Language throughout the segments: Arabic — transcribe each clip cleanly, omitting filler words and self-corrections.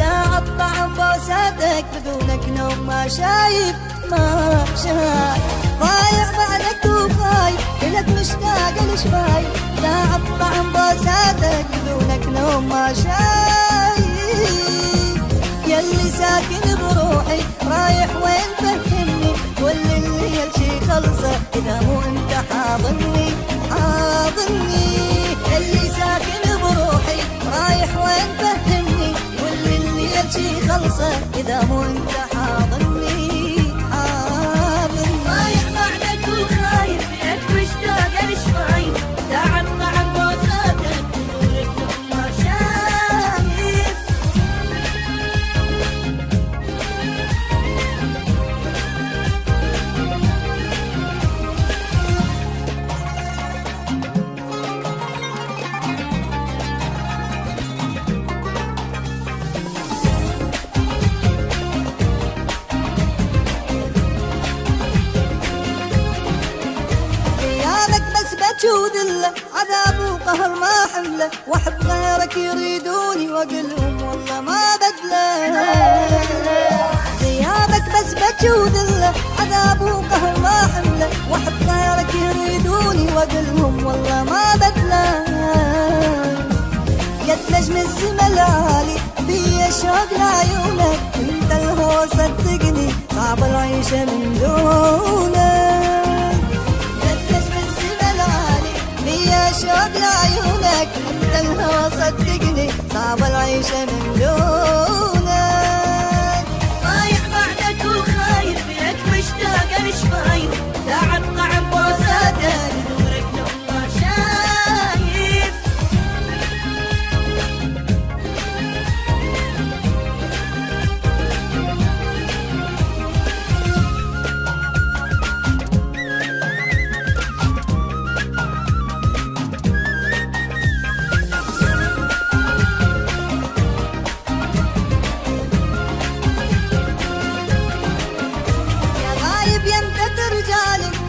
داع الطعم بوساتك بدونك نوم ما شايف ما شايف ضايع بعدك وخايف إلك مشتاق لشفايف داع الطعم بوساتك بدونك نوم ما شايف يلي ساكن بروحي رايح وين فهمني واللي الليل شي خلصه إذا مو انت حاضني حاضني يلي ساكن بروحي رايح وين فهمني واللي الليل شي خلصه إذا مو انت حاضني حاضني ضايع بعدك وخايف لك مشتاق لشفايف داع الطعم بوساتك بدونك نوم ما شايف بجود له عذاب وقهر ما حمله واحب غيرك يريدوني واقلهم والله ما بدله غيابك بس بجود له عذاب وقهر ما حمله واحب غيرك يريدوني واقلهم والله ما بدله قد نجم السما العالي بيا شوق لعيونك انت الهوى صدقني صعب العيشه من دونك شوق لعيونك انت الهوى صدقني صعب العيشه من دونك ضايع بعدك وخايف لك مشتاق لشفايف داع الطعم بوساتك بدونك نوم ما شايف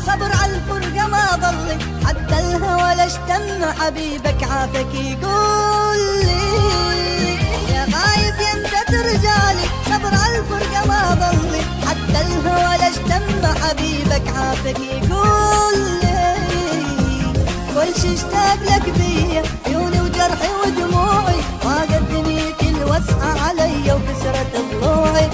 صبر على الفرقة ما ضلي حتى الهوى لاشتم حبيبك عافك يقول لي يا غايب يمتى ترجالي صبر على الفرقة ما ضلي حتى الهوى لاشتم حبيبك عافك يقول لي كل شي اشتاق لك بيا عيوني وجرحي ودموعي ضاقت دنيتي الوسعة علي وكسرت ضلوعي